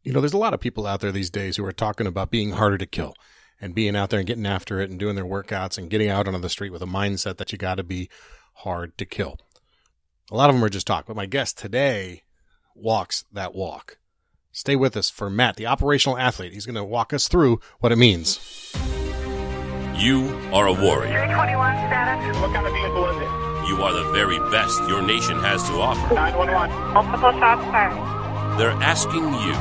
You know, there's a lot of people out there these days who are talking about being harder to kill and being out there and getting after it and doing their workouts and getting out onto the street with a mindset that you got to be hard to kill. A lot of them are just talk, but my guest today walks that walk. Stay with us for Matt, the operational athlete. He's going to walk us through what it means. You are a warrior. 321 status. What kind of vehicle is it? You are the very best your nation has to offer. 911. Multiple shots fired. They're asking you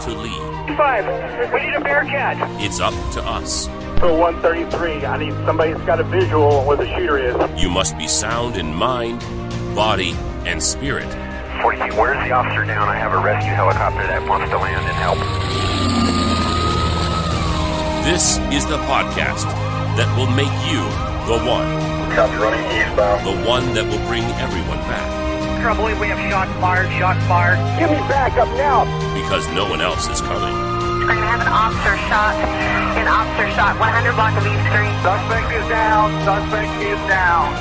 to lead. 5. We need a Bearcat. It's up to us. So 133. I need somebody that's got a visual on where the shooter is. You must be sound in mind, body, and spirit. 42, where's the officer down? I have a rescue helicopter that wants to land and help. This is the podcast that will make you the one. Copy, running eastbound. The one that will bring everyone back. I believe we have shots fired, shots fired. Give me backup now. Because no one else is coming. We're going to have an officer shot. 100 block of East Street. Suspect is down. Suspect is down.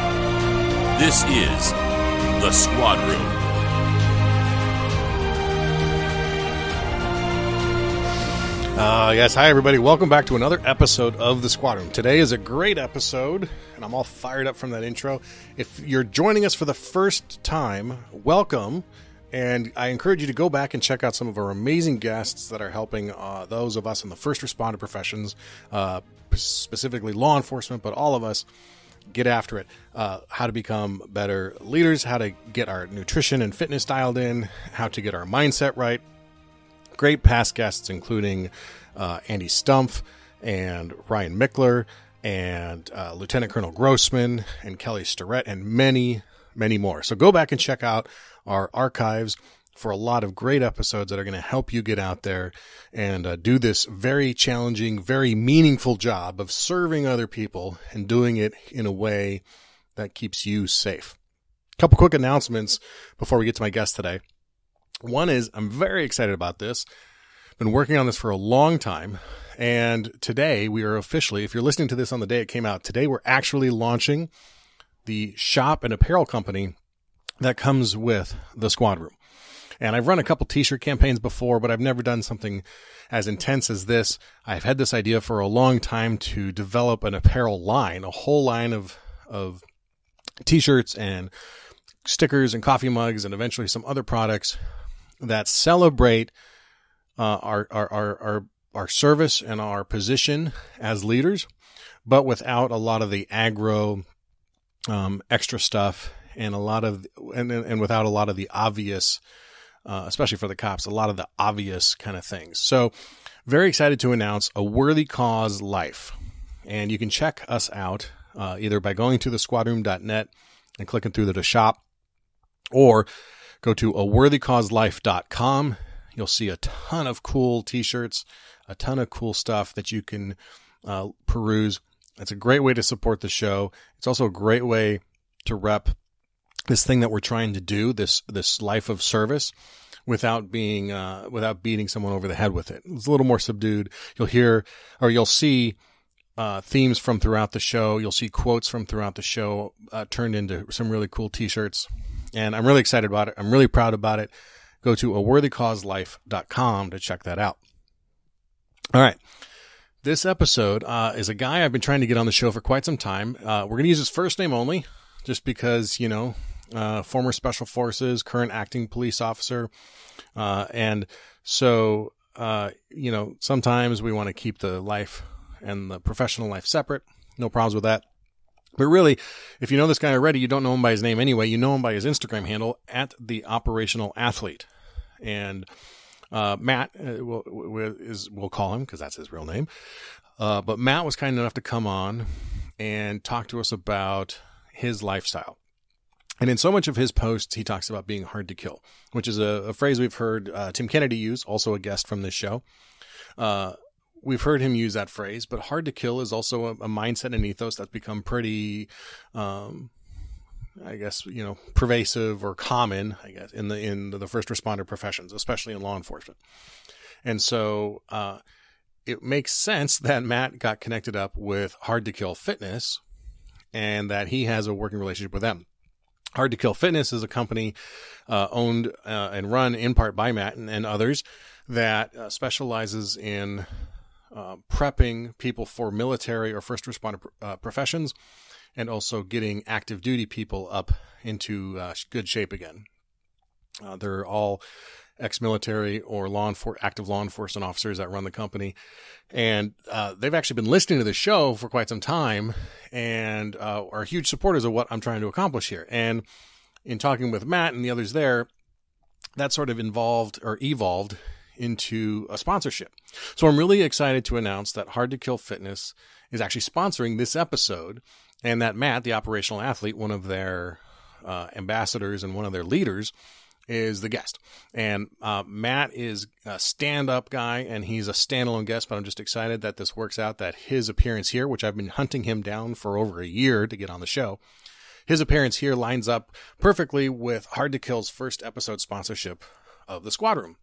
This is the Squad Room. Yes, hi everybody. Welcome back to another episode of the Squad Room. Today is a great episode, and I'm all fired up from that intro. If you're joining us for the first time, welcome, and I encourage you to go back and check out some of our amazing guests that are helping those of us in the first responder professions, specifically law enforcement, but all of us get after it. How to become better leaders, how to get our nutrition and fitness dialed in, how to get our mindset right. Great past guests, including Andy Stumpf and Ryan Mickler and Lieutenant Colonel Grossman and Kelly Starrett and many, many more. So go back and check out our archives for a lot of great episodes that are going to help you get out there and do this very challenging, very meaningful job of serving other people and doing it in a way that keeps you safe. A couple quick announcements before we get to my guest today. One is I'm very excited about this. Been working on this for a long time. And today we are officially, if you're listening to this on the day it came out, today we're actually launching the shop and apparel company that comes with the Squad Room. And I've run a couple t-shirt campaigns before, but I've never done something as intense as this. I've had this idea for a long time to develop an apparel line, a whole line of t-shirts and stickers and coffee mugs and eventually some other products that celebrate our service and our position as leaders, but without a lot of the aggro extra stuff and without a lot of the obvious, especially for the cops, a lot of the obvious kind of things. So very excited to announce A Worthy Cause Life. And you can check us out either by going to thesquadroom.net and clicking through the shop, or go to aworthycauselife.com. You'll see a ton of cool t-shirts, a ton of cool stuff that you can peruse. It's a great way to support the show. It's also a great way to rep this thing that we're trying to do, this life of service, without beating someone over the head with it. It's a little more subdued. You'll see themes from throughout the show. You'll see quotes from throughout the show turned into some really cool t-shirts. And I'm really excited about it. I'm really proud about it. Go to aworthycauselife.com to check that out. All right. This episode is a guy I've been trying to get on the show for quite some time. We're going to use his first name only, just because, former special forces, current acting police officer. And so, sometimes we want to keep the life and the professional life separate. No problems with that. But really, if you know this guy already, you don't know him by his name anyway. You know him by his Instagram handle, @theoperationalathlete. And Matt, we'll call him because that's his real name. But Matt was kind enough to come on and talk to us about his lifestyle. And in so much of his posts, he talks about being hard to kill, which is a phrase we've heard Tim Kennedy use, also a guest from this show. We've heard him use that phrase, but hard to kill is also a mindset and ethos that's become pretty, pervasive or common, in the first responder professions, especially in law enforcement. And so, it makes sense that Matt got connected up with Hard to Kill Fitness and that he has a working relationship with them. Hard to Kill Fitness is a company owned and run in part by Matt and others that specializes in prepping people for military or first responder professions, and also getting active duty people up into good shape again. They're all ex-military or active law enforcement officers that run the company. And they've actually been listening to the show for quite some time and are huge supporters of what I'm trying to accomplish here. And in talking with Matt and the others there, that sort of evolved into a sponsorship. So I'm really excited to announce that Hard to Kill Fitness is actually sponsoring this episode, and that Matt, the operational athlete, one of their ambassadors and one of their leaders, is the guest. And Matt is a stand-up guy, and he's a standalone guest, but I'm just excited that this works out, that his appearance here, which I've been hunting him down for over a year to get on the show, his appearance here lines up perfectly with Hard to Kill's first episode sponsorship of the Squad Room.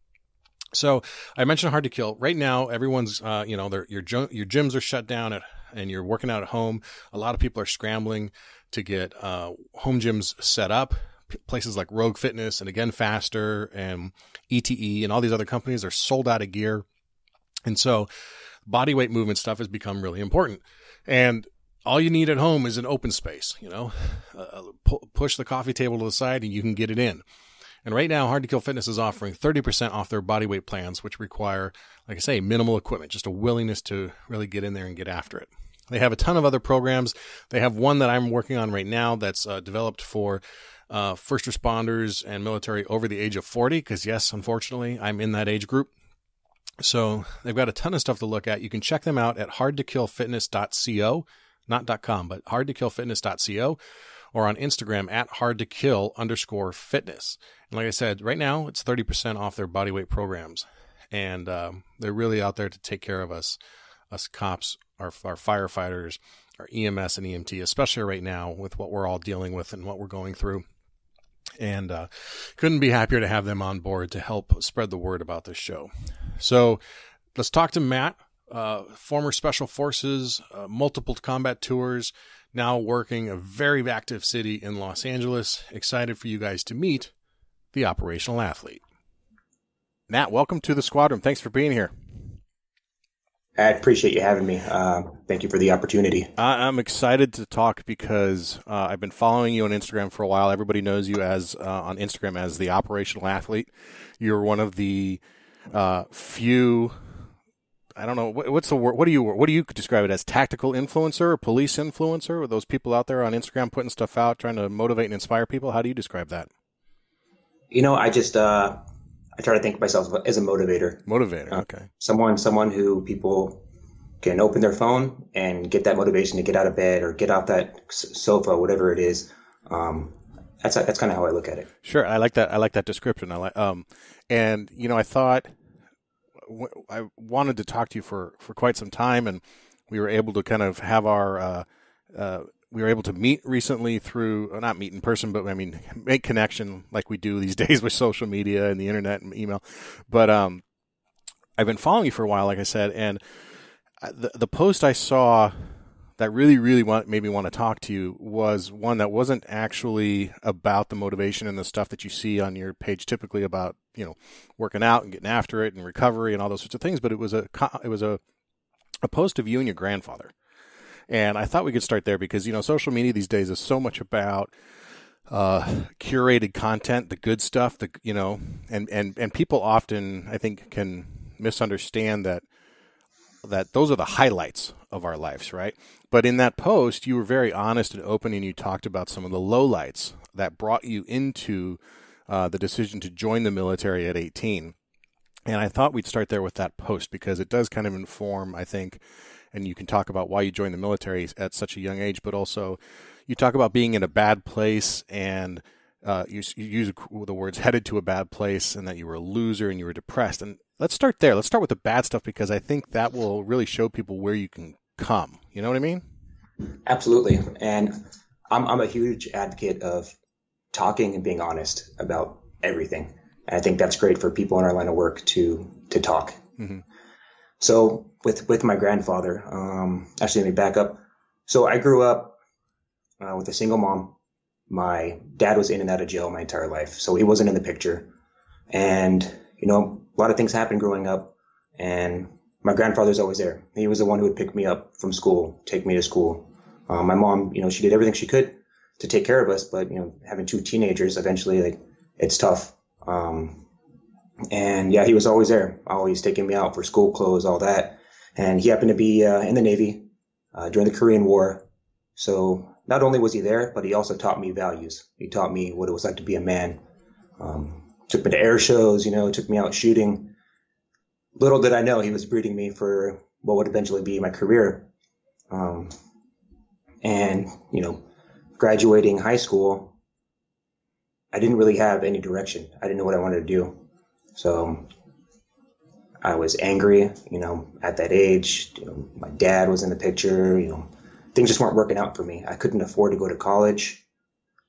So I mentioned Hard to Kill. Right now, everyone's, your gyms are shut down and you're working out at home. A lot of people are scrambling to get home gyms set up. Places like Rogue Fitness and Again Faster and ETE and all these other companies are sold out of gear. And so body weight movement stuff has become really important. And all you need at home is an open space, push the coffee table to the side and you can get it in. And right now, Hard to Kill Fitness is offering 30% off their body weight plans, which require, like I say, minimal equipment, just a willingness to really get in there and get after it. They have a ton of other programs. They have one that I'm working on right now that's developed for first responders and military over the age of 40, because yes, unfortunately, I'm in that age group. So they've got a ton of stuff to look at. You can check them out at hardtokillfitness.co, not .com, but hardtokillfitness.co, or on Instagram at hardtokill_fitness. And like I said, right now it's 30% off their bodyweight programs. And they're really out there to take care of us cops, our firefighters, our EMS and EMT, especially right now with what we're all dealing with and what we're going through. And couldn't be happier to have them on board to help spread the word about this show. So let's talk to Matt, former Special Forces, multiple combat tours, now working a very active city in Los Angeles. Excited for you guys to meet the operational athlete. Matt, welcome to the Squad Room. Thanks for being here. I appreciate you having me. Thank you for the opportunity. I'm excited to talk because I've been following you on Instagram for a while. Everybody knows you as on Instagram as the operational athlete. You're one of the few. I don't know what's the word. What do you describe it as? Tactical influencer or police influencer? Or those people out there on Instagram putting stuff out, trying to motivate and inspire people? How do you describe that? I just I try to think of myself as a motivator. Okay. Someone who people can open their phone and get that motivation to get out of bed or get off that sofa, whatever it is. That's kind of how I look at it. Sure, I like that. I like that description. And I thought I wanted to talk to you for quite some time, and we were able to kind of have our. We were able to meet recently through, not meet in person, but make connection like we do these days with social media and the internet and email. But I've been following you for a while, like I said, and the post I saw that really made me want to talk to you was one that wasn't actually about the motivation and the stuff that you see on your page typically about, working out and getting after it and recovery and all those sorts of things. But it was a post of you and your grandfather. And I thought we could start there because, social media these days is so much about curated content, the good stuff, and people often, I think, can misunderstand that those are the highlights of our lives, right? But in that post, you were very honest and open, and you talked about some of the lowlights that brought you into the decision to join the military at 18. And I thought we'd start there with that post because it does kind of inform, I think, and you can talk about why you joined the military at such a young age, but also you talk about being in a bad place and you use the words headed to a bad place and that you were a loser and you were depressed. And let's start there. Let's start with the bad stuff because I think that will really show people where you can come. You know what I mean? Absolutely. And I'm a huge advocate of talking and being honest about everything. And I think that's great for people in our line of work to talk. Mm-hmm. So with my grandfather, actually let me back up. So I grew up with a single mom, my dad was in and out of jail my entire life, so he wasn't in the picture. And, a lot of things happened growing up, and my grandfather's always there. He was the one who would pick me up from school, take me to school. My mom, she did everything she could to take care of us, but, having two teenagers, eventually, it's tough. And yeah, he was always there, always taking me out for school clothes, all that. And he happened to be in the Navy during the Korean War. So not only was he there, but he also taught me values. He taught me what it was like to be a man. Took me to air shows, took me out shooting. Little did I know he was breeding me for what would eventually be my career. And, graduating high school, I didn't really have any direction. I didn't know what I wanted to do. So I was angry, at that age. My dad was in the picture. Things just weren't working out for me. I couldn't afford to go to college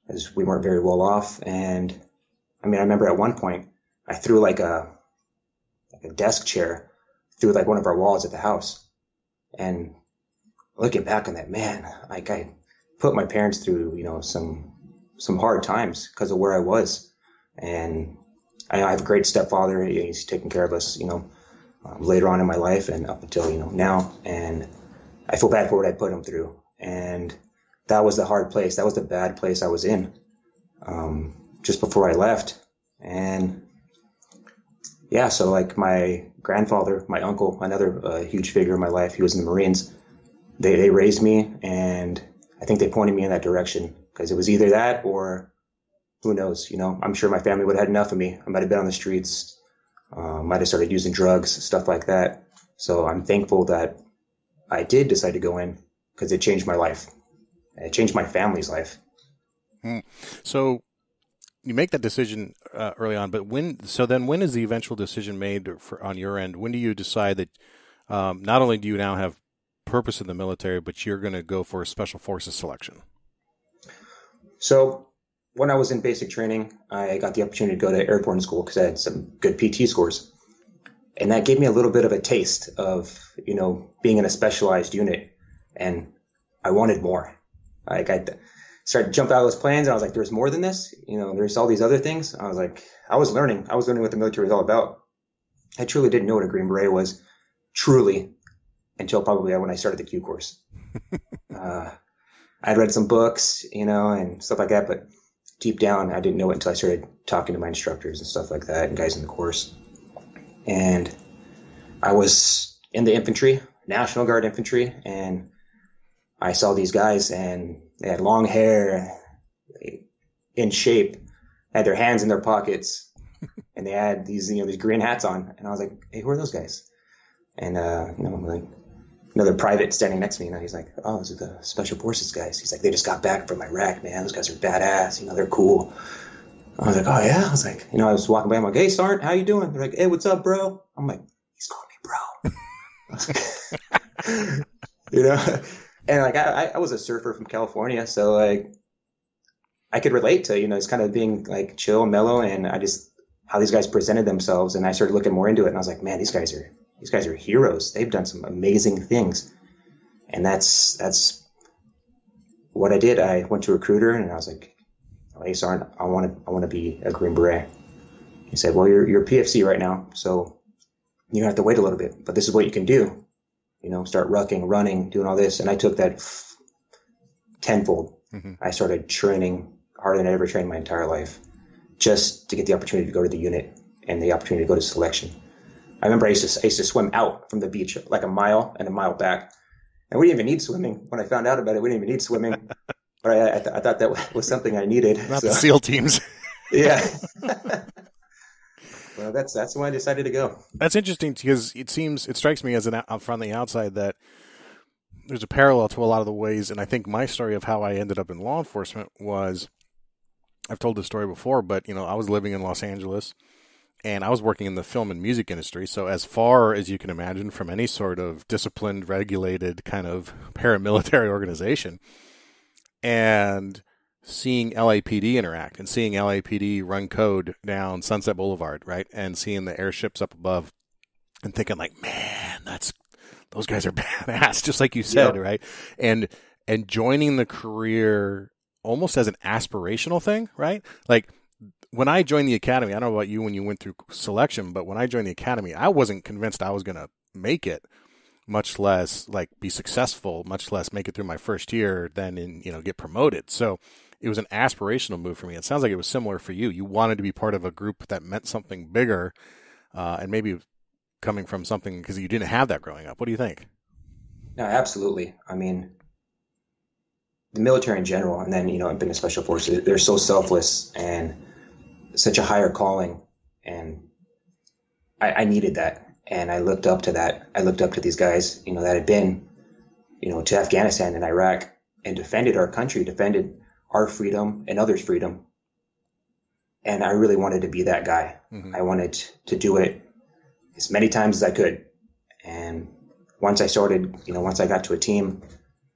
as we weren't very well off. And I remember at one point I threw like a desk chair through like one of our walls at the house. And looking back on that, man, I put my parents through, some hard times because of where I was. And I have a great stepfather. He's taken care of us, later on in my life and up until, now. And I feel bad for what I put him through. And that was the hard place. That was the bad place I was in, just before I left. And yeah, so like my grandfather, my uncle, another huge figure in my life, he was in the Marines. They raised me, and I think they pointed me in that direction because it was either that or who knows, I'm sure my family would have had enough of me. I might have been on the streets, might have started using drugs, stuff like that. So I'm thankful that I did decide to go in because it changed my life. It changed my family's life. So you make that decision early on, but when is the eventual decision made on your end? When do you decide that not only do you now have purpose in the military, but you're going to go for a special forces selection? So when I was in basic training, I got the opportunity to go to airborne school because I had some good PT scores. And that gave me a little bit of a taste of, being in a specialized unit. And I wanted more. I started to jump out of those planes, and I was like, there's more than this? There's all these other things. I was like, I was learning what the military was all about. I truly didn't know what a Green Beret was, truly, until probably when I started the Q course. I'd read some books, and stuff like that, but deep down, I didn't know it until I started talking to my instructors and stuff like that and guys in the course. And I was in the infantry, National Guard infantry, and I saw these guys, and they had long hair, in shape, had their hands in their pockets, and they had these green hats on. And I was like, hey, who are those guys? And, I'm like, another private standing next to me, and he's like, oh, those are the special forces guys. He's like, they just got back from Iraq, man. Those guys are badass. They're cool. I was like, oh yeah. I was like, I was walking by. I'm like, hey, Sergeant, how you doing? They're like, hey, what's up, bro? I'm like, he's calling me bro. I was like, and like I was a surfer from California, so like I could relate to it's kind of being like chill and mellow, and I just how these guys presented themselves, and I started looking more into it, and I was like, man, these guys are heroes. They've done some amazing things. And that's what I did. I went to a recruiter, and I was like, oh, hey, Sergeant, I want to be a Green Beret. He said, well, you're PFC right now, so you're going to have to wait a little bit, but this is what you can do. Start rucking, running, doing all this. And I took that tenfold. Mm-hmm. I started training harder than I ever trained my entire life just to get the opportunity to go to the unit and the opportunity to go to selection. I remember I used to swim out from the beach like a mile and a mile back. And we didn't even need swimming. When I found out about it, we didn't even need swimming. But I thought that was something I needed. Not the SEAL teams. Yeah. Well, that's when I decided to go. That's interesting because it strikes me as from the outside that there's a parallel to a lot of the ways, and I think my story of how I ended up in law enforcement was, I've told this story before, but I was living in Los Angeles, and I was working in the film and music industry, so as far as you can imagine from any sort of disciplined, regulated kind of paramilitary organization, and seeing LAPD interact and seeing LAPD run code down Sunset Boulevard, right? And seeing the airships up above and thinking like, man, those guys are badass, just like you said, yep. Right? And joining the career almost as an aspirational thing, right? Like when I joined the academy, I don't know about you when you went through selection, but when I joined the academy, I wasn't convinced I was going to make it, much less like be successful, much less make it through my first year, then get promoted. So it was an aspirational move for me. It sounds like it was similar for you. You wanted to be part of a group that meant something bigger, and maybe coming from something because you didn't have that growing up. What do you think? No, absolutely. I mean, the military in general, and then, I've been in special forces, they're so selfless and such a higher calling. And I needed that. And I looked up to that. I looked up to these guys, that had been, to Afghanistan and Iraq and defended our country, defended our freedom and others' freedom. And I really wanted to be that guy. Mm-hmm. I wanted to do it as many times as I could. And once I started, once I got to a team,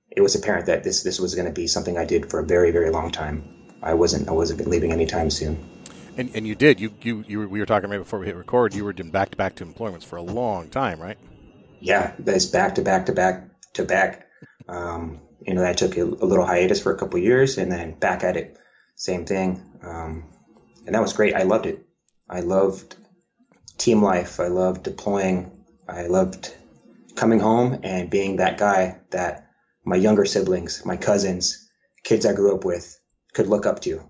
it was apparent that this was going to be something I did for a very, very long time. I wasn't leaving anytime soon. And you did. We were talking right before we hit record. You were doing back-to-back employments for a long time, right? Yeah, that's back-to-back. I took a little hiatus for a couple of years and then back at it. Same thing. And that was great. I loved it. I loved team life. I loved deploying. I loved coming home and being that guy that my younger siblings, my cousins, kids I grew up with could look up to.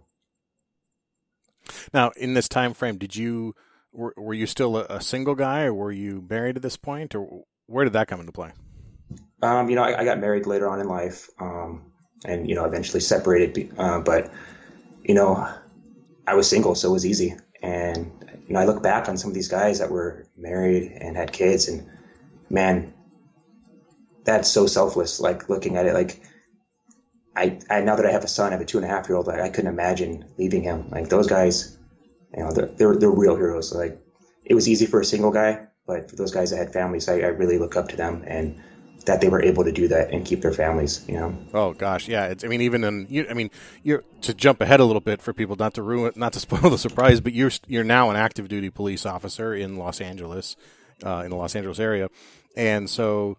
Now, in this time frame, were you still a single guy, or were you married at this point, or where did that come into play? I got married later on in life, and eventually separated. But I was single, so it was easy. And I look back on some of these guys that were married and had kids, and man, that's so selfless. Like looking at it, like I now that I have a son, I have a 2.5-year-old. Like I couldn't imagine leaving him. Like those guys, they're real heroes. Like it was easy for a single guy, but for those guys that had families, I really look up to them and that they were able to do that and keep their families. Oh gosh, yeah. You're to jump ahead a little bit for people, not to spoil the surprise, but you're now an active duty police officer in Los Angeles, in the Los Angeles area, and so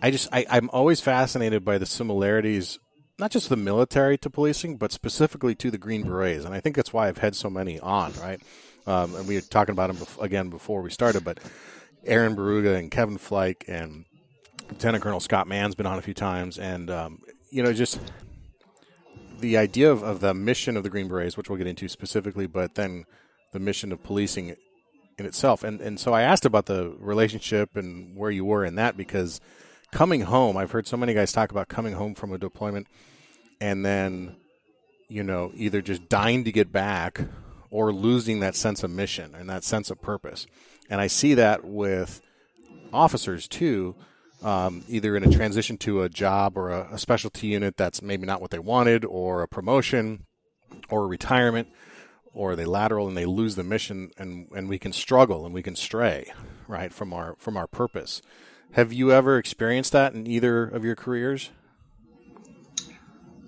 I'm always fascinated by the similarities, not just the military to policing, but specifically to the Green Berets. And I think that's why I've had so many on, right? And we were talking about them again before we started, but Aaron Baruga and Kevin Fleich and Lieutenant Colonel Scott Mann's been on a few times. And, just the idea of the mission of the Green Berets, which we'll get into specifically, but then the mission of policing in itself. And so I asked about the relationship and where you were in that, because coming home, I've heard so many guys talk about coming home from a deployment and then, either just dying to get back or losing that sense of mission and that sense of purpose. And I see that with officers too, either in a transition to a job or a specialty unit that's maybe not what they wanted, or a promotion or a retirement, or they lateral and they lose the mission, and we can struggle and we can stray, right, from our purpose. Have you ever experienced that in either of your careers?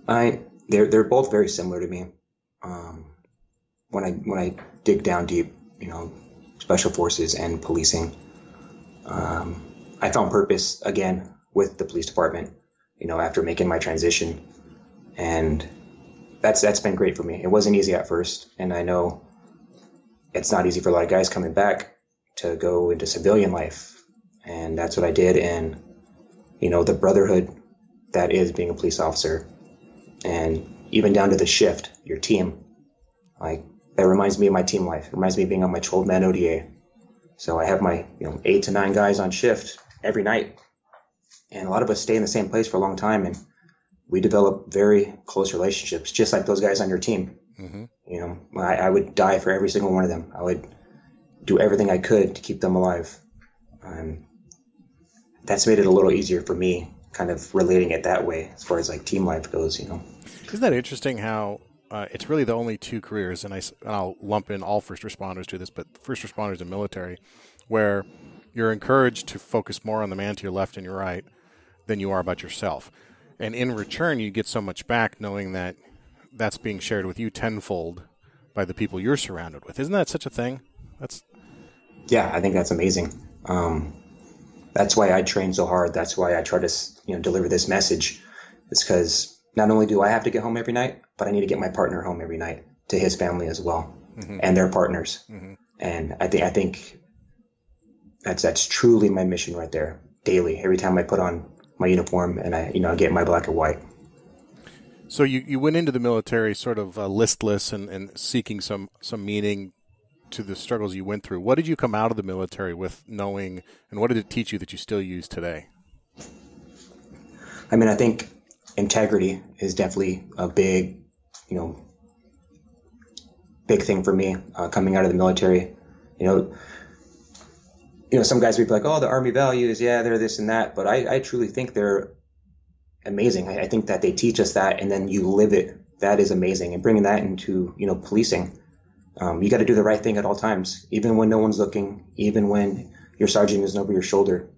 They're both very similar to me. When I dig down deep, special forces and policing, I found purpose again with the police department, after making my transition, and that's been great for me. It wasn't easy at first, and I know it's not easy for a lot of guys coming back to go into civilian life. And that's what I did. And, the brotherhood that is being a police officer, and even down to the shift, your team, like that reminds me of my team life. It reminds me of being on my 12-man ODA. So I have my, 8 to 9 guys on shift every night. And a lot of us stay in the same place for a long time. And we develop very close relationships, just like those guys on your team. Mm-hmm. I would die for every single one of them. I would do everything I could to keep them alive. That's made it a little easier for me, kind of relating it that way as far as like team life goes, Isn't that interesting how it's really the only two careers, and I'll lump in all first responders to this, but first responders and military, where you're encouraged to focus more on the man to your left and your right than you are about yourself. And in return, you get so much back knowing that that's being shared with you tenfold by the people you're surrounded with. Isn't that such a thing? Yeah, I think that's amazing. That's why I train so hard. That's why I try to, deliver this message. It's because, not only do I have to get home every night, but I need to get my partner home every night to his family as well, and their partners. And I think that's truly my mission right there. Daily, every time I put on my uniform and I get my black and white. So you went into the military sort of listless and seeking some meaning to the struggles you went through. What did you come out of the military with knowing, and what did it teach you that you still use today? I mean, I think integrity is definitely a big thing for me coming out of the military. Some guys would be like, oh, the Army values, yeah, they're this and that. But I truly think they're amazing. I think that they teach us that, and then you live it. That is amazing. And bringing that into, policing, you got to do the right thing at all times, even when no one's looking, even when your sergeant isn't over your shoulder.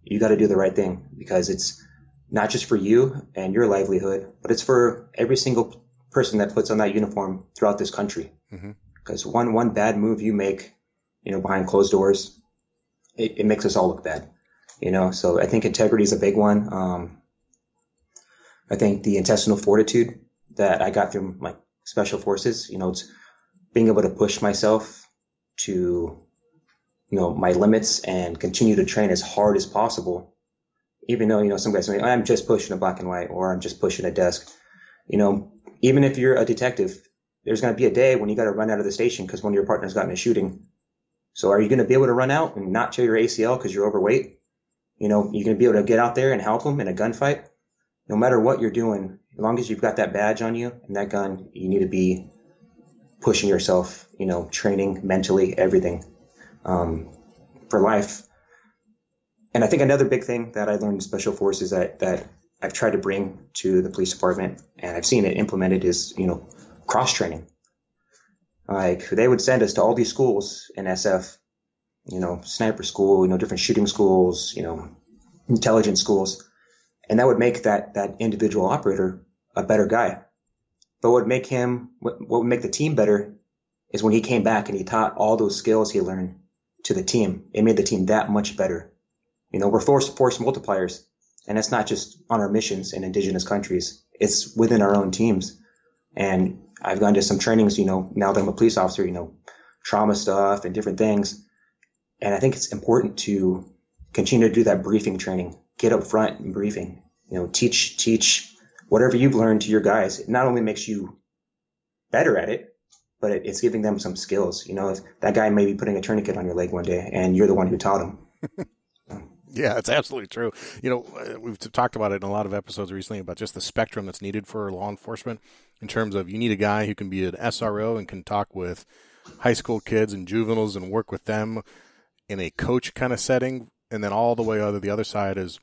You got to do the right thing, because it's not just for you and your livelihood, but it's for every single person that puts on that uniform throughout this country. Because one bad move you make, behind closed doors, it makes us all look bad. So I think integrity is a big one. I think the intestinal fortitude that I got through my special forces, it's being able to push myself to, my limits and continue to train as hard as possible. Even though, some guys say, I'm just pushing a black and white, or I'm just pushing a desk. Even if you're a detective, there's going to be a day when you got to run out of the station because one of your partners got in a shooting. So are you going to be able to run out and not tear your ACL because you're overweight? You're going to be able to get out there and help them in a gunfight. No matter what you're doing, as long as you've got that badge on you and that gun, you need to be pushing yourself, training mentally, everything, for life. And I think another big thing that I learned in special forces that I've tried to bring to the police department, and I've seen it implemented, is, cross training. Like, they would send us to all these schools in SF, sniper school, different shooting schools, intelligence schools. And that would make that individual operator a better guy. But what would make the team better is when he came back and he taught all those skills he learned to the team. It made the team that much better. We're force multipliers. And it's not just on our missions in indigenous countries. It's within our own teams. And I've gone to some trainings, now that I'm a police officer, trauma stuff and different things. And I think it's important to continue to do that briefing training. Get up front and briefing, teach whatever you've learned to your guys. It not only makes you better at it, but it's giving them some skills. If that guy may be putting a tourniquet on your leg one day and you're the one who taught him. Yeah, it's absolutely true. We've talked about it in a lot of episodes recently about just the spectrum that's needed for law enforcement, in terms of you need a guy who can be an SRO and can talk with high school kids and juveniles and work with them in a coach kind of setting. And then all the way over the other side is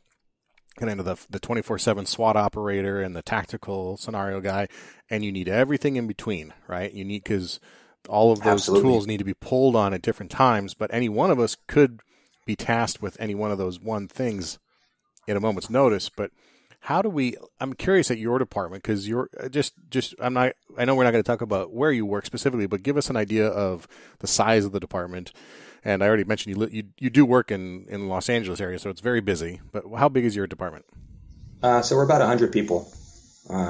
kind of the 24/7 SWAT operator and the tactical scenario guy. And you need everything in between, right? You need, because all of those tools need to be pulled on at different times, but any one of us could be tasked with any one of those things at a moment's notice. But I'm curious at your department, because you're I know we're not going to talk about where you work specifically, but give us an idea of the size of the department. And I already mentioned you do work in the Los Angeles area, so it's very busy. But how big is your department? So we're about 100 people.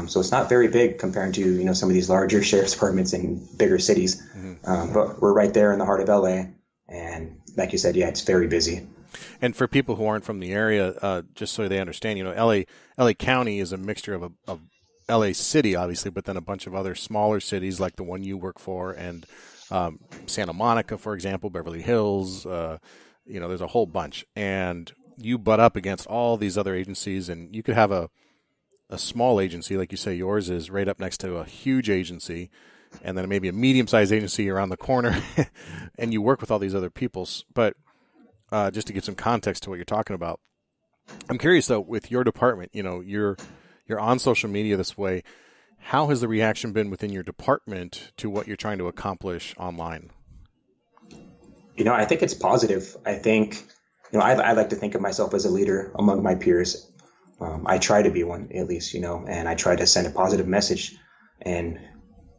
So it's not very big compared to, some of these larger sheriff's departments in bigger cities. But we're right there in the heart of LA. And like you said, yeah, it's very busy. And for people who aren't from the area, just so they understand, LA County is a mixture of LA City, obviously, but then a bunch of other smaller cities like the one you work for, and Santa Monica, for example, Beverly Hills, there's a whole bunch. And you butt up against all these other agencies, and you could have a small agency, like you say yours is, right up next to a huge agency, and then maybe a medium-sized agency around the corner, and you work with all these other people. But just to give some context to what you're talking about, I'm curious, though, with your department, you're on social media this way. How has the reaction been within your department to what you're trying to accomplish online? I think it's positive. I think, I like to think of myself as a leader among my peers. I try to be one, at least, and I try to send a positive message and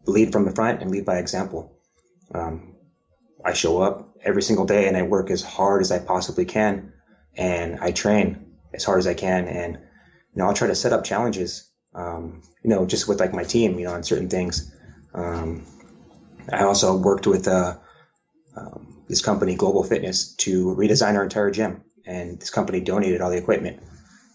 lead from the front and lead by example. I show up every single day and I work as hard as I possibly can, and I train as hard as I can. And, I'll try to set up challenges just with like my team, on certain things. I also worked with this company, Global Fitness, to redesign our entire gym, and this company donated all the equipment.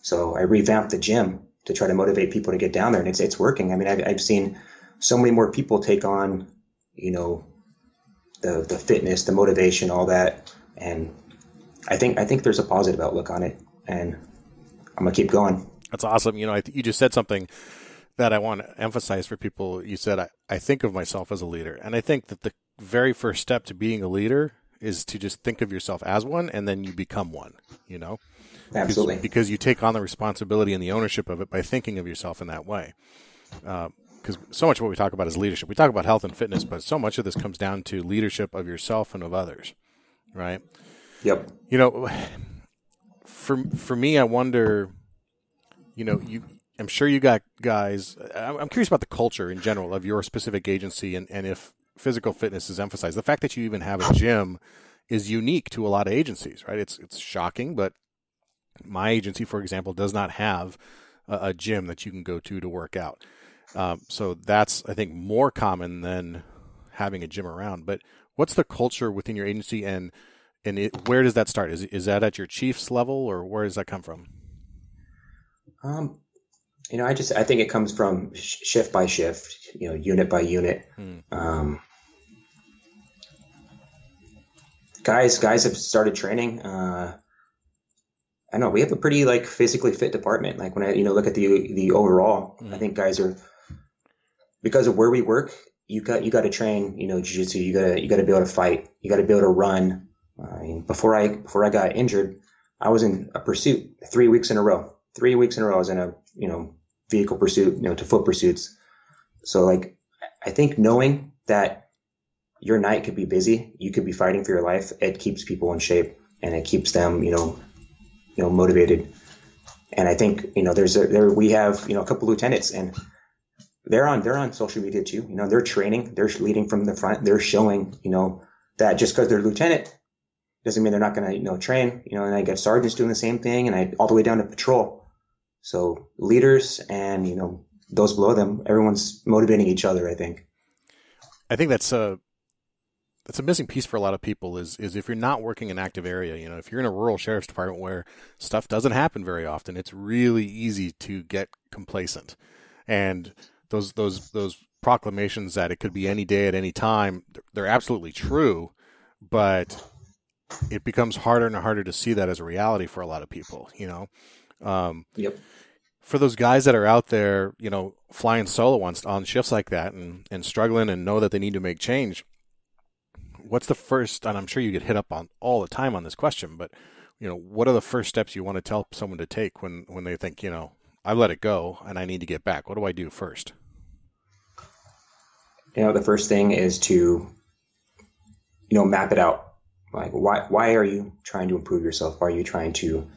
So I revamped the gym to try to motivate people to get down there, and it's working. I mean, I've seen so many more people take on, the fitness, the motivation, all that, and I think there's a positive outlook on it, and I'm gonna keep going. That's awesome. You just said something that I want to emphasize for people. You said, I think of myself as a leader. And I think that the very first step to being a leader is to just think of yourself as one, and then you become one, Absolutely. Because you take on the responsibility and the ownership of it by thinking of yourself in that way. Because so much of what we talk about is leadership. We talk about health and fitness, but so much of this comes down to leadership of yourself and of others, right? Yep. For me, I wonder, I'm sure you got guys. I'm curious about the culture in general of your specific agency, and if physical fitness is emphasized. The fact that you even have a gym is unique to a lot of agencies, right? It's shocking, but my agency, for example, does not have a gym that you can go to work out. So that's, I think, more common than having a gym around. But what's the culture within your agency, and where does that start? Is that at your chief's level, or where does that come from? I think it comes from shift by shift, unit by unit. Guys have started training. I know we have a pretty physically fit department. Like when I look at the overall, I think guys are, because of where we work, you got to train, jiu-jitsu. You got to be able to fight. You got to be able to run. Before I got injured, I was in a pursuit 3 weeks in a row. 3 weeks in a row, I was in a vehicle pursuit, to foot pursuits. So I think knowing that your night could be busy, you could be fighting for your life, it keeps people in shape, and it keeps them motivated. And I think we have a couple lieutenants, and they're on social media too. They're training, they're leading from the front, they're showing that just because they're lieutenant doesn't mean they're not going to train. And I get sergeants doing the same thing, and all the way down to patrol. So leaders and those below them, everyone's motivating each other, I think. I think that's a missing piece for a lot of people is if you're not working in an active area, if you're in a rural sheriff's department where stuff doesn't happen very often, it's really easy to get complacent. And those proclamations that it could be any day at any time, they're absolutely true, but it becomes harder and harder to see that as a reality for a lot of people, Yep. For those guys that are out there, flying solo on shifts like that and struggling and know that they need to make change, what's the first, and I'm sure you get hit up on all the time on this question, but, what are the first steps you want to tell someone to take when they think, I've let it go and I need to get back? What do I do first? The first thing is to, map it out. Like, why are you trying to improve yourself? Why are you trying to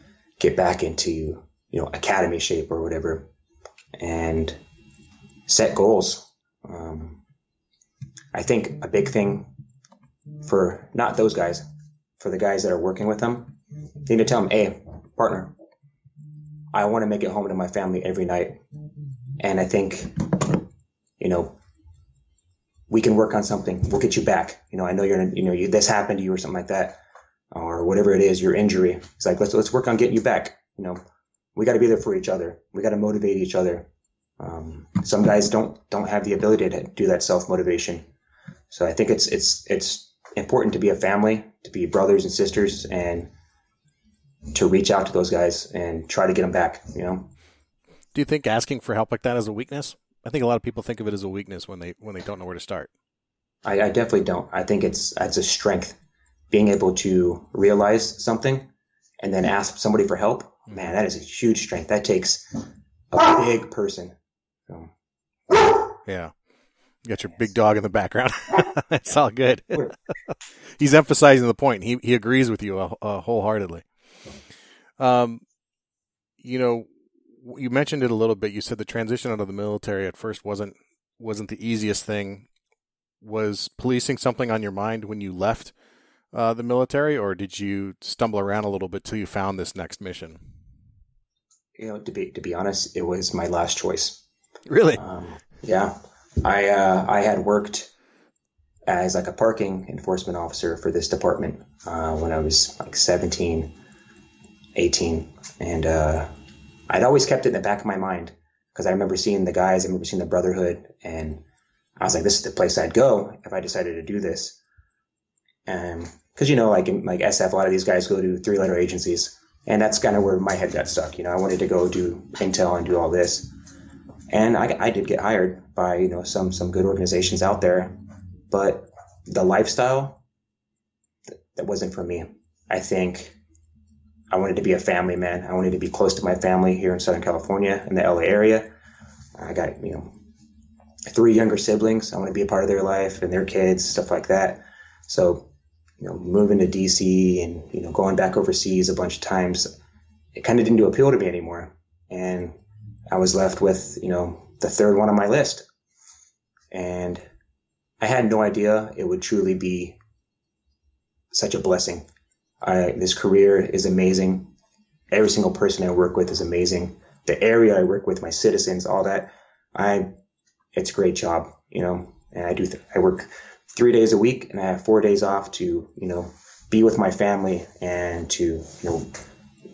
get back into, academy shape or whatever? And set goals. I think a big thing for not those guys, for the guys that are working with them, they need to tell them, hey, partner, I want to make it home to my family every night. And I think, we can work on something. We'll get you back. I know this happened to you or something like that, or whatever it is, your injury. It's like, let's work on getting you back. We got to be there for each other. We got to motivate each other. Some guys don't have the ability to do that self-motivation. So I think it's important to be a family, to be brothers and sisters, and to reach out to those guys and try to get them back, Do you think asking for help like that is a weakness? I think a lot of people think of it as a weakness when they don't know where to start. I definitely don't. I think it's a strength, being able to realize something and then ask somebody for help. Man, that is a huge strength. That takes a big person. So. Yeah. You got your big dog in the background. That's all good. He's emphasizing the point. He agrees with you wholeheartedly. You mentioned it a little bit. You said the transition out of the military at first wasn't the easiest thing. Was policing something on your mind when you left the military, or did you stumble around a little bit till you found this next mission? To be honest, it was my last choice. Really? Yeah. I had worked as like a parking enforcement officer for this department when I was like 17, 18. And I'd always kept it in the back of my mind because I remember seeing the guys, I remember seeing the brotherhood, and I was like, this is the place I'd go if I decided to do this. And because, like in like SF, a lot of these guys go to 3-letter agencies. And that's kind of where my head got stuck. I wanted to go do Intel and do all this. And I did get hired by, some good organizations out there. But the lifestyle, that wasn't for me. I think I wanted to be a family man. I wanted to be close to my family here in Southern California, in the LA area. I got, 3 younger siblings. I want to be a part of their life and their kids, stuff like that. So, moving to DC and, going back overseas a bunch of times, it kind of didn't appeal to me anymore. And I was left with, the third one on my list. And I had no idea it would truly be such a blessing. This career is amazing. Every single person I work with is amazing. The area I work with, my citizens, all that, it's a great job, and I work 3 days a week and I have 4 days off to, be with my family and to,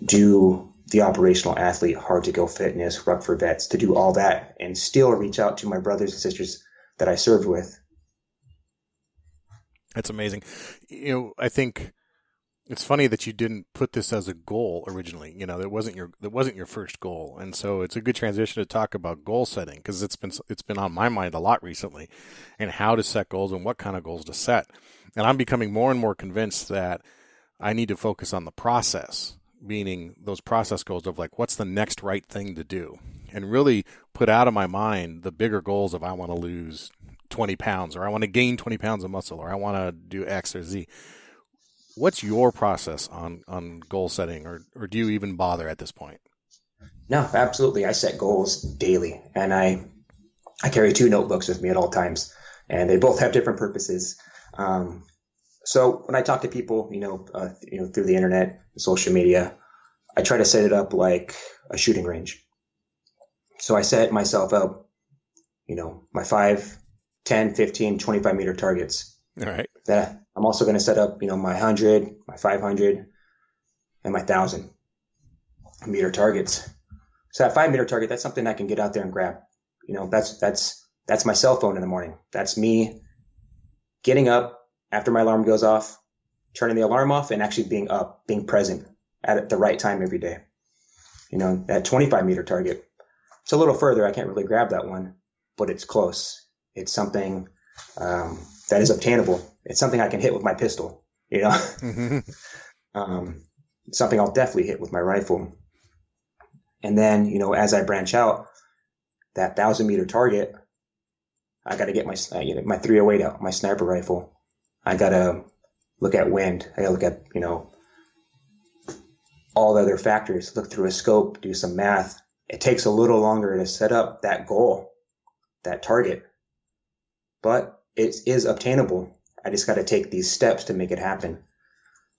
do the operational athlete, hard to go fitness, ruck for vets, to do all that and still reach out to my brothers and sisters that I served with. That's amazing. I think it's funny that you didn't put this as a goal originally. That wasn't your first goal. And so it's a good transition to talk about goal setting, because it's been on my mind a lot recently, and how to set goals and what kind of goals to set. And I'm becoming more and more convinced that I need to focus on the process, meaning those process goals of like, what's the next right thing to do, and really put out of my mind the bigger goals of I want to lose 20 pounds, or I want to gain 20 pounds of muscle, or I want to do X or Z. What's your process on goal setting, or do you even bother at this point? No, absolutely. I set goals daily, and I carry 2 notebooks with me at all times, and they both have different purposes. So when I talk to people, through the internet, social media, I try to set it up like a shooting range. So I set myself up, my 5, 10, 15, 25 meter targets. All right. That I'm also going to set up, my 100, my 500, and my 1,000 meter targets. So that 5 meter target, that's something I can get out there and grab. That's my cell phone in the morning. That's me getting up after my alarm goes off, turning the alarm off, and actually being up, being present at the right time every day. That 25 meter target, it's a little further. I can't really grab that one, but it's close. It's something that is obtainable. It's something I can hit with my pistol, Mm-hmm. It's something I'll definitely hit with my rifle. And then, as I branch out, that 1,000 meter target, I got to get my 308 out, my sniper rifle. I got to look at wind. I got to look at, all the other factors, look through a scope, do some math. It takes a little longer to set up that goal, that target, but it is obtainable. I just got to take these steps to make it happen.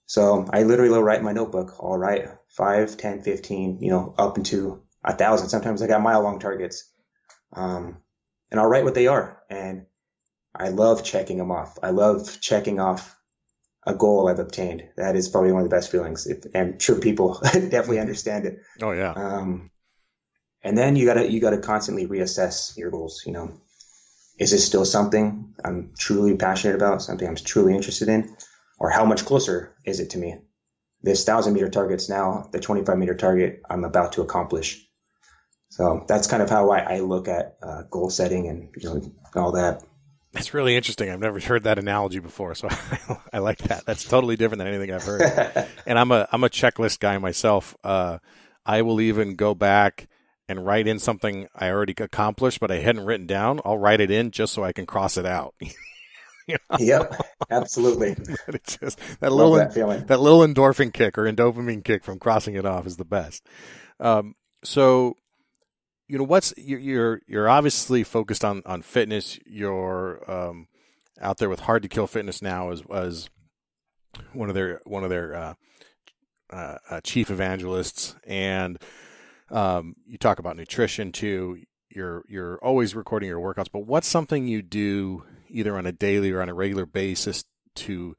So I literally will write in my notebook, all right, 5, 10, 15, up into 1,000. Sometimes I got mile-long targets. And I'll write what they are. And I love checking them off. I love checking off a goal I've obtained. That is probably one of the best feelings. I'm sure people definitely understand it. Oh, yeah. And then you gotta constantly reassess your goals. Is this still something I'm truly passionate about, something I'm truly interested in? Or how much closer is it to me? This 1,000 meter target's now the 25 meter target I'm about to accomplish. So that's kind of how I look at goal setting and all that. That's really interesting. I've never heard that analogy before, so I like that. That's totally different than anything I've heard. And I'm a checklist guy myself. I will even go back and write in something I already accomplished, but I hadn't written down. I'll write it in just so I can cross it out. Yep, absolutely. It's just that little endorphin kick or dopamine kick from crossing it off is the best. So, you're obviously focused on fitness. You're out there with Hard to Kill Fitness now as one of their chief evangelists, and you talk about nutrition too. you're always recording your workouts, but what's something you do either on a daily or on a regular basis to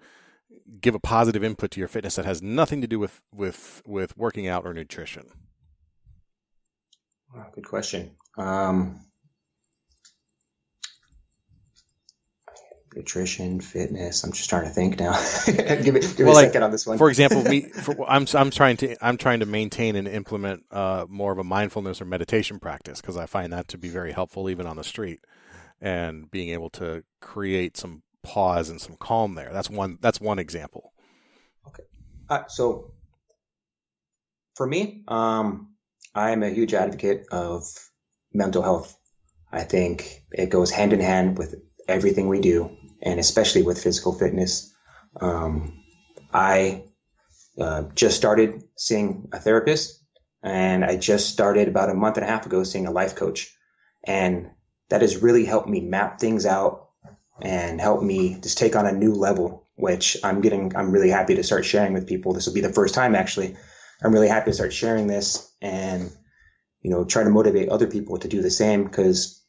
give a positive input to your fitness that has nothing to do with working out or nutrition? Oh, good question. Nutrition, fitness. I'm just trying to think now. give me a second on this one. For example, I'm trying to maintain and implement more of a mindfulness or meditation practice, because I find that to be very helpful even on the street, and being able to create some pause and some calm there. That's one example. Okay. So for me, I am a huge advocate of mental health. I think it goes hand in hand with everything we do, and especially with physical fitness. I just started seeing a therapist, and I just started about a month and a half ago seeing a life coach. And that has really helped me map things out and helped me just take on a new level, which I'm really happy to start sharing with people. This will be the first time, actually. I'm really happy to start sharing this and, try to motivate other people to do the same, because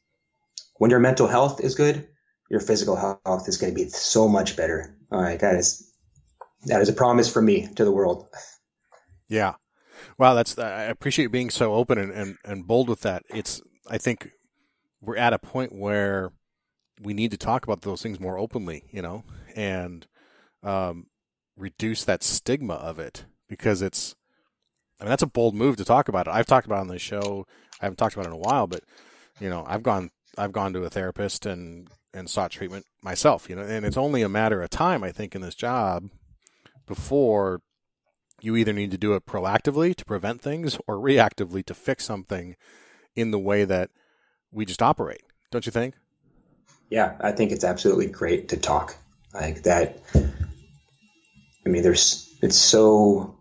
when your mental health is good, your physical health is going to be so much better. All right. That is a promise from me to the world. Yeah. Wow. I appreciate you being so open and bold with that. I think we're at a point where we need to talk about those things more openly, and reduce that stigma of it, because that's a bold move to talk about it. I've talked about it on the show. I haven't talked about it in a while, but I've gone to a therapist and sought treatment myself, and it's only a matter of time, I think, in this job before you either need to do it proactively to prevent things or reactively to fix something in the way that we just operate. Don't you think? Yeah, I think it's absolutely great to talk like that. I mean, it's so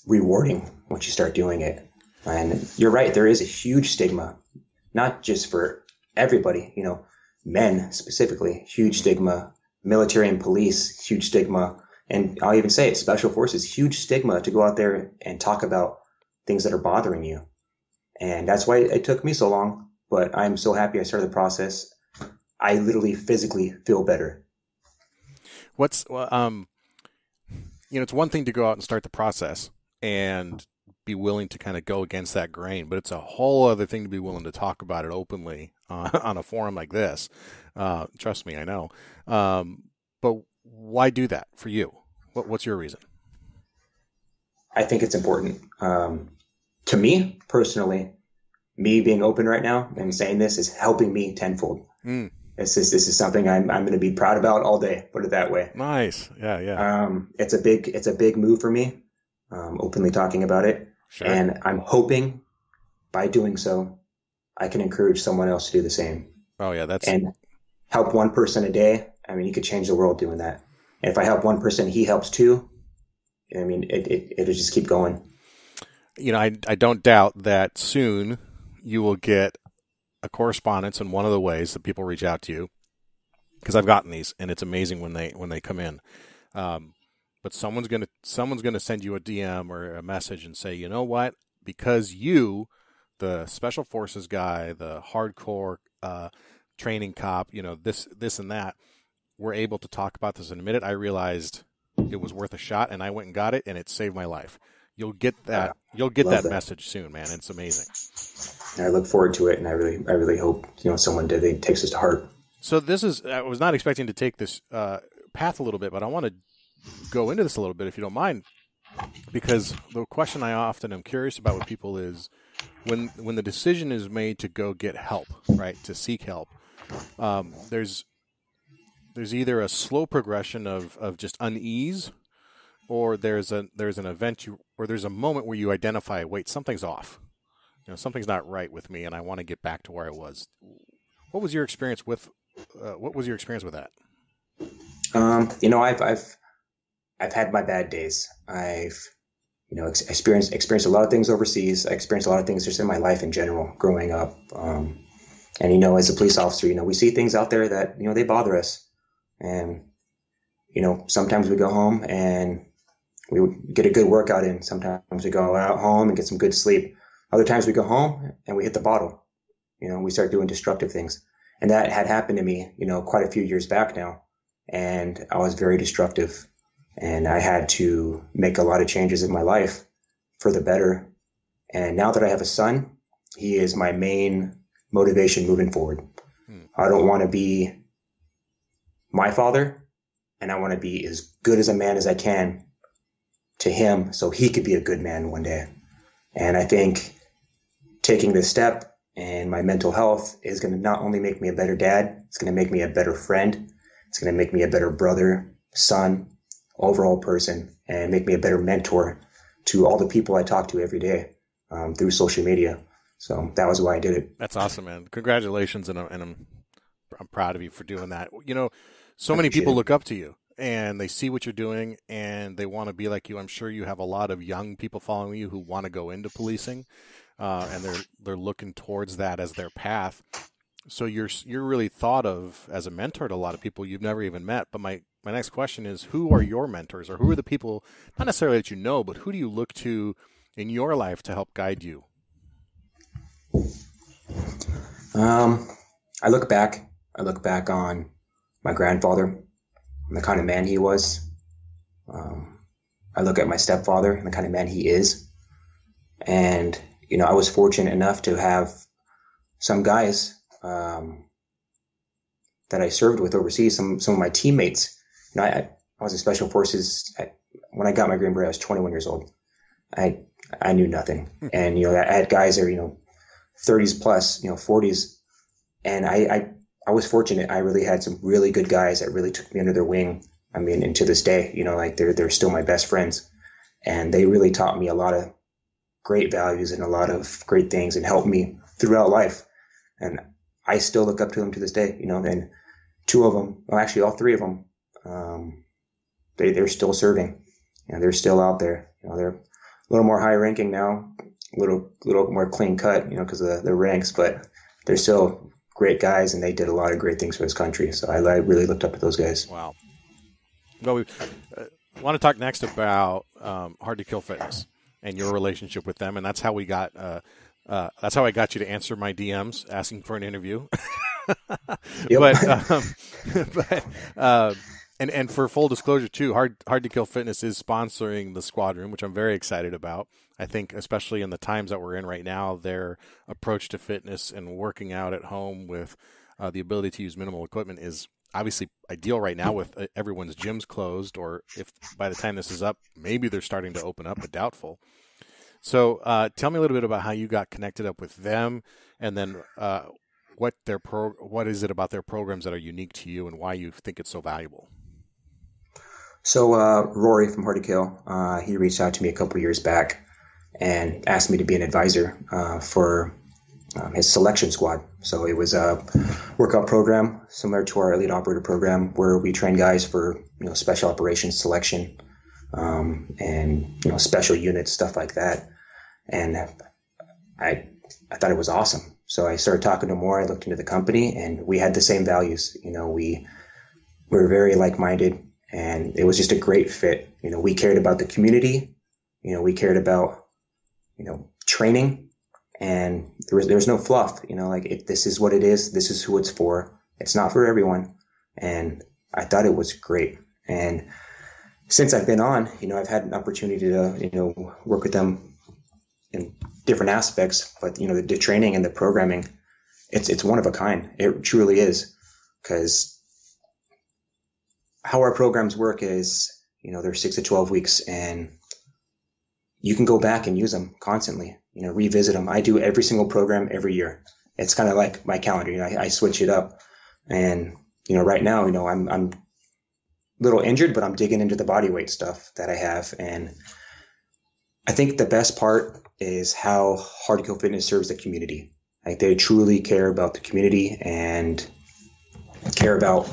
rewarding once you start doing it. And you're right, there is a huge stigma, not just for everybody, men specifically, huge stigma, military and police, huge stigma. And I'll even say it, special forces, huge stigma to go out there and talk about things that are bothering you. And that's why it took me so long, but I'm so happy I started the process. I literally physically feel better. It's one thing to go out and start the process and be willing to kind of go against that grain, but it's a whole other thing to be willing to talk about it openly on a forum like this. Trust me, I know. But why do that for you? What's your reason? I think it's important. To me personally, me being open right now and saying this is helping me tenfold. This is something I'm going to be proud about all day. Put it that way. Nice. Yeah. It's a big move for me. Openly talking about it. Sure. And I'm hoping by doing so, I can encourage someone else to do the same. Oh yeah. And help one person a day. I mean, you could change the world doing that. And if I help one person, he helps too. I mean, it'll just keep going. I don't doubt that soon you will get a correspondence in one of the ways that people reach out to you, because I've gotten these, and it's amazing when they come in. But someone's gonna send you a DM or a message and say, you know what? Because you, the special forces guy, the hardcore training cop, this and that, were able to talk about this in a minute. I realized it was worth a shot, and I went and got it, and it saved my life. You'll get that. You'll get that message soon, man. It's amazing. I look forward to it, and I really hope someone takes this to heart. So I was not expecting to take this path a little bit, but I want to go into this a little bit, if you don't mind, because the question I often am curious about with people is when the decision is made to go get help, right, to seek help. There's either a slow progression of just unease, or there's an event or there's a moment where you identify, wait, something's off. Something's not right with me, and I want to get back to where I was. What was your experience with that? I've had my bad days. I've experienced a lot of things overseas. I experienced a lot of things just in my life in general, growing up. And as a police officer, we see things out there that they bother us. And sometimes we go home and we get a good workout in. Sometimes we go out home and get some good sleep. Other times we go home and we hit the bottle. we start doing destructive things. And that had happened to me, quite a few years back now. And I was very destructive, and I had to make a lot of changes in my life for the better. And now that I have a son, he is my main motivation moving forward. I don't want to be my father, and I want to be as good as a man as I can to him so he could be a good man one day. And I think taking this step and my mental health is going to not only make me a better dad, it's going to make me a better friend. It's going to make me a better brother, son, overall person, and make me a better mentor to all the people I talk to every day through social media. So that was why I did it. That's awesome, man. Congratulations, and I'm proud of you for doing that. So many people look up to you, and they see what you're doing, and they want to be like you. I'm sure you have a lot of young people following you who want to go into policing, and they're looking towards that as their path. So you're really thought of as a mentor to a lot of people you've never even met. But my next question is, who are your mentors, or who are the people, not necessarily that you know, but who do you look to in your life to help guide you? I look back on my grandfather and the kind of man he was. I look at my stepfather and the kind of man he is. And, I was fortunate enough to have some guys that I served with overseas, some of my teammates. I was in special forces. When I got my Green Beret, I was 21 years old. I knew nothing. And, I had guys that were, 30s plus, 40s. And I was fortunate. I really had some really good guys that really took me under their wing. I mean, and to this day, they're still my best friends. And they really taught me a lot of great values and a lot of great things and helped me throughout life. And I still look up to them to this day, and two of them, well, actually all three of them, they're still serving, they're still out there. They're a little more high ranking now, a little more clean cut, because of the ranks, but they're still great guys, and they did a lot of great things for this country. So I really looked up to those guys. Wow. Well, we want to talk next about Hard to Kill Fitness and your relationship with them, and that's how we got. That's how I got you to answer my DMs asking for an interview. Yep. And for full disclosure too, Hard to Kill Fitness is sponsoring the Squad Room, which I'm very excited about. I think especially in the times that we're in right now, their approach to fitness and working out at home with the ability to use minimal equipment is obviously ideal right now with everyone's gyms closed, or if by the time this is up, maybe they're starting to open up, but doubtful. So tell me a little bit about how you got connected up with them, and then what is it about their programs that are unique to you and why you think it's so valuable? So Rory from Hard to Kill, he reached out to me a couple of years back and asked me to be an advisor for his selection squad. So it was a workout program similar to our elite operator program, where we train guys for special operations selection and special units, stuff like that. And I thought it was awesome. So I started talking to him more. I looked into the company, and we had the same values. We were very like-minded, and it was just a great fit. We cared about the community. We cared about training, and there was no fluff. This is what it is. This is who it's for. It's not for everyone. And I thought it was great. And since I've been on, I've had an opportunity to, work with them in different aspects, but, the training and the programming, it's one of a kind. It truly is, because how our programs work is, they're 6 to 12 weeks, and you can go back and use them constantly, revisit them. I do every single program every year. It's kind of like my calendar. I switch it up, and, right now, I'm a little injured, but I'm digging into the body weight stuff that I have. And I think the best part is how Hard to Kill Fitness serves the community. Like, they truly care about the community and care about,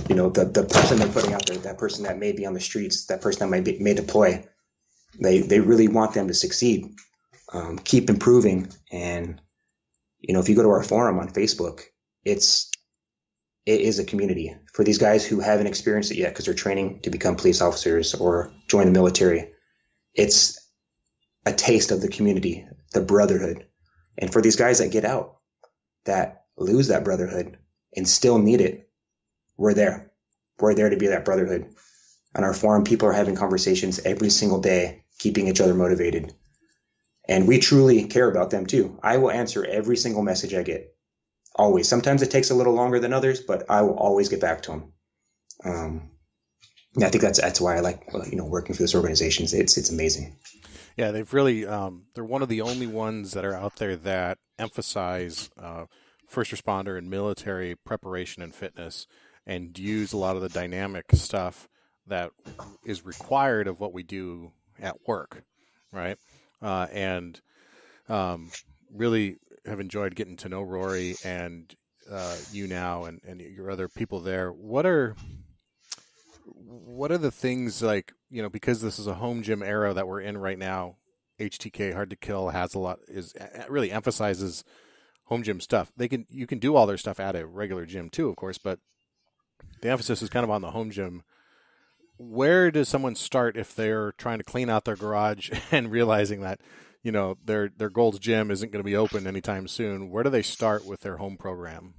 the person they're putting out there, that person that may be on the streets, that person that may deploy. They really want them to succeed, keep improving. And, if you go to our forum on Facebook, it is a community for these guys who haven't experienced it yet because they're training to become police officers or join the military. It's a taste of the community, the brotherhood. And for these guys that get out, that lose that brotherhood and still need it, we're there. We're there to be that brotherhood. On our forum, people are having conversations every single day, keeping each other motivated. And we truly care about them too. I will answer every single message I get. Always. Sometimes it takes a little longer than others, but I will always get back to them. I think that's why I like, working for this organization. It's amazing. Yeah, they've really, they're one of the only ones that are out there that emphasize first responder and military preparation and fitness, and use a lot of the dynamic stuff that is required of what we do at work, right? And really have enjoyed getting to know Rory and you now and your other people there. What are the things, like, because this is a home gym era that we're in right now, HTK Hard to Kill really emphasizes home gym stuff. You can do all their stuff at a regular gym too, of course, but the emphasis is kind of on the home gym. Where does someone start if they're trying to clean out their garage and realizing that, their Gold's Gym isn't going to be open anytime soon? Where do they start with their home program?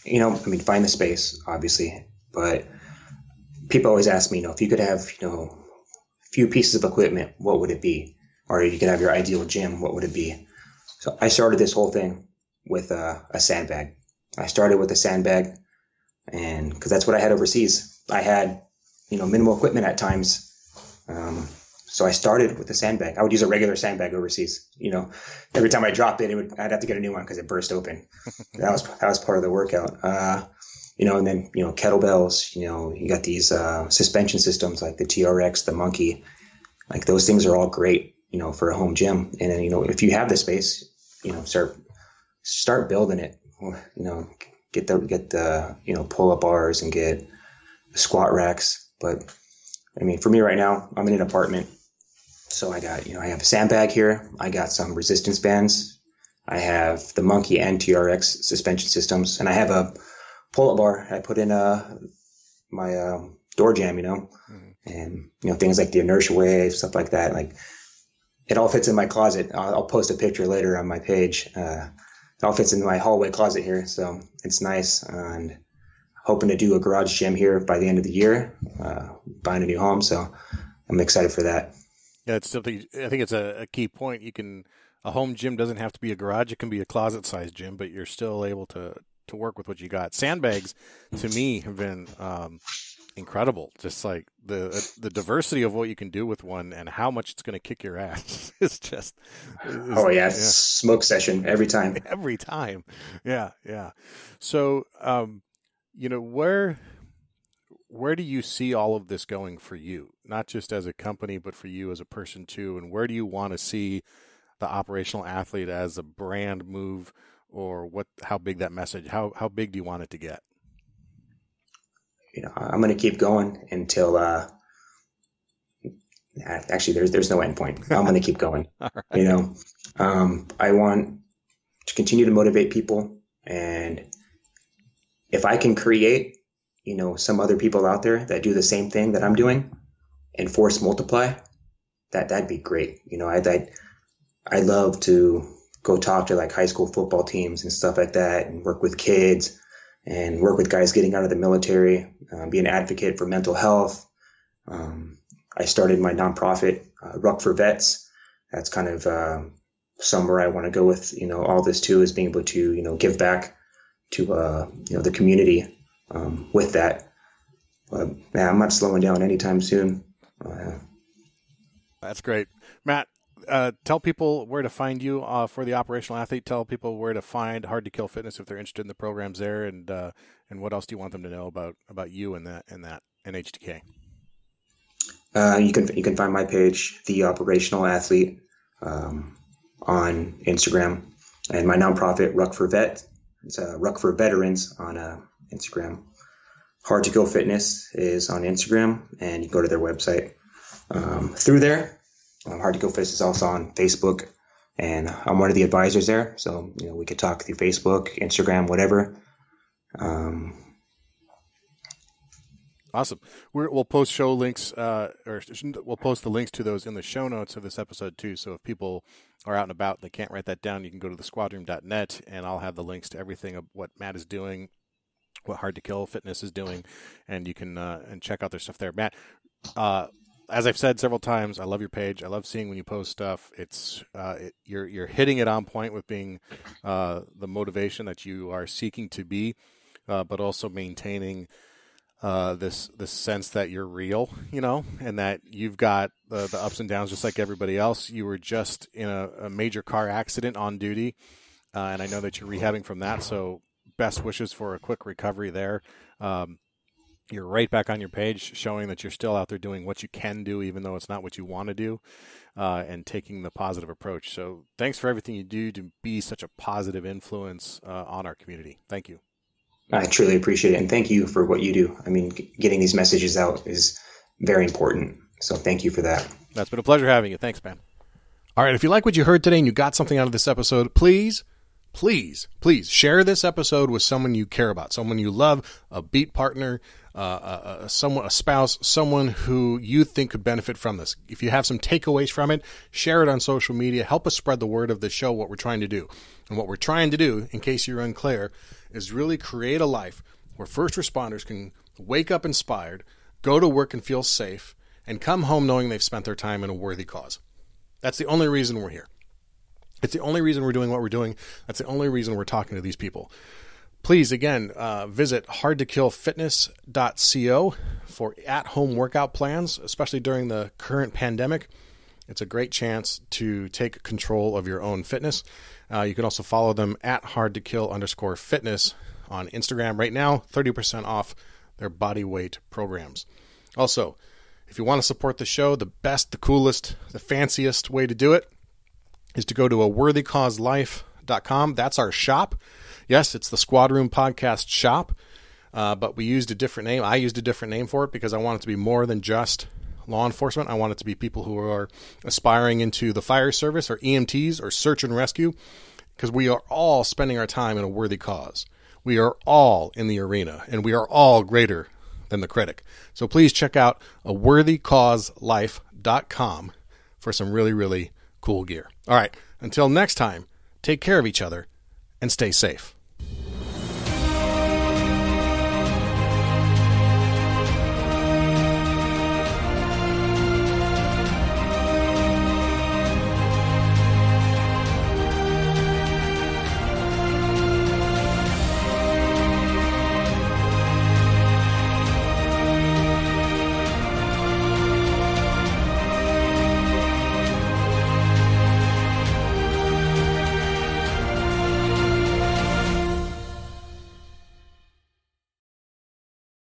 Find the space, obviously, but people always ask me, if you could have, a few pieces of equipment, what would it be? Or you could have your ideal gym, what would it be? So I started this whole thing with a sandbag. I started with a sandbag, and because that's what I had overseas. I had, minimal equipment at times. So I started with a sandbag. I would use a regular sandbag overseas. Every time I dropped it, I'd have to get a new one because it burst open. That was part of the workout. And then, kettlebells, you got these suspension systems like the TRX, the Monkey. Like, those things are all great, for a home gym. And then, if you have the space, start building it. Get the pull-up bars and get squat racks. But for me right now, I'm in an apartment. So I got, I have a sandbag here. I got some resistance bands. I have the Monkey and TRX suspension systems. And I have a pull-up bar I put in my door jamb, and, things like the inertia wave, stuff like that. Like, it all fits in my closet. I'll post a picture later on my page. It all fits in my hallway closet here. So it's nice. And hoping to do a garage gym here by the end of the year, buying a new home. So I'm excited for that. Yeah, it's something. I think it's a key point. A home gym doesn't have to be a garage. It can be a closet-sized gym, but you're still able to work with what you got. Sandbags, to me, have been incredible. Just like the diversity of what you can do with one and how much it's going to kick your ass. Smoke session every time. Every time. Yeah. So, where do you see all of this going for you? Not just as a company, but for you as a person too. And where do you want to see the operational athlete as a brand move, or how big that message, how big do you want it to get? I'm going to keep going until, actually there's no end point. I'm going to keep going. Right. I want to continue to motivate people. And if I can create, some other people out there that do the same thing that I'm doing and force multiply, that'd be great. I'd love to go talk to like high school football teams and stuff like that, and work with kids and work with guys getting out of the military, be an advocate for mental health. I started my nonprofit, Ruck for Vets. That's kind of somewhere I want to go with, all this too, is being able to, give back to, the community with that. But I'm not slowing down anytime soon. That's great. Matt, tell people where to find you for the operational athlete. Tell people where to find Hard to Kill Fitness if they're interested in the programs there, and what else do you want them to know about you and HTK? You can find my page, The Operational Athlete, on Instagram, and my nonprofit Ruck for Vet. It's Ruck for Veterans on Instagram. Hard to Kill Fitness is on Instagram, and you can go to their website through there. Hard to Kill Fitness is also on Facebook, and I'm one of the advisors there. So, we could talk through Facebook, Instagram, whatever. Awesome. We'll post show links, we'll post the links to those in the show notes of this episode too. So if people are out and about and they can't write that down, you can go to thesquadroom.net, and I'll have the links to everything of what Matt is doing, what Hard to Kill Fitness is doing, and you can and check out their stuff there. Matt, as I've said several times, I love your page. I love seeing when you post stuff. It's you're hitting it on point with being the motivation that you are seeking to be, but also maintaining this sense that you're real, and that you've got the ups and downs just like everybody else. You were just in a major car accident on duty, and I know that you're rehabbing from that, so best wishes for a quick recovery there. You're right back on your page showing that you're still out there doing what you can do, even though it's not what you want to do, and taking the positive approach. So thanks for everything you do to be such a positive influence on our community. Thank you. I truly appreciate it. And thank you for what you do. I mean, getting these messages out is very important. So thank you for that. That's been a pleasure having you. Thanks, man. All right. If you like what you heard today and you got something out of this episode, please share this episode with someone you care about, someone you love, a beat partner, a spouse, someone who you think could benefit from this. If you have some takeaways from it, share it on social media. Help us spread the word of the show, what we're trying to do. And what we're trying to do, in case you're unclear, is really create a life where first responders can wake up inspired, go to work and feel safe, and come home knowing they've spent their time in a worthy cause. That's the only reason we're here. It's the only reason we're doing what we're doing. That's the only reason we're talking to these people. Please, again, visit hardtokillfitness.co for at-home workout plans, especially during the current pandemic. It's a great chance to take control of your own fitness. You can also follow them at hardtokill_fitness on Instagram. Right now, 30% off their body weight programs. Also, if you want to support the show, the best, the coolest, the fanciest way to do it is to go to aworthycauselife.com. That's our shop. Yes, it's the Squad Room Podcast shop, but we used a different name. I used a different name for it because I want it to be more than just law enforcement. I want it to be people who are aspiring into the fire service or EMTs or search and rescue, because we are all spending our time in a worthy cause. We are all in the arena, and we are all greater than the critic. So please check out aworthycauselife.com for some really, really cool gear. All right, until next time, take care of each other and stay safe.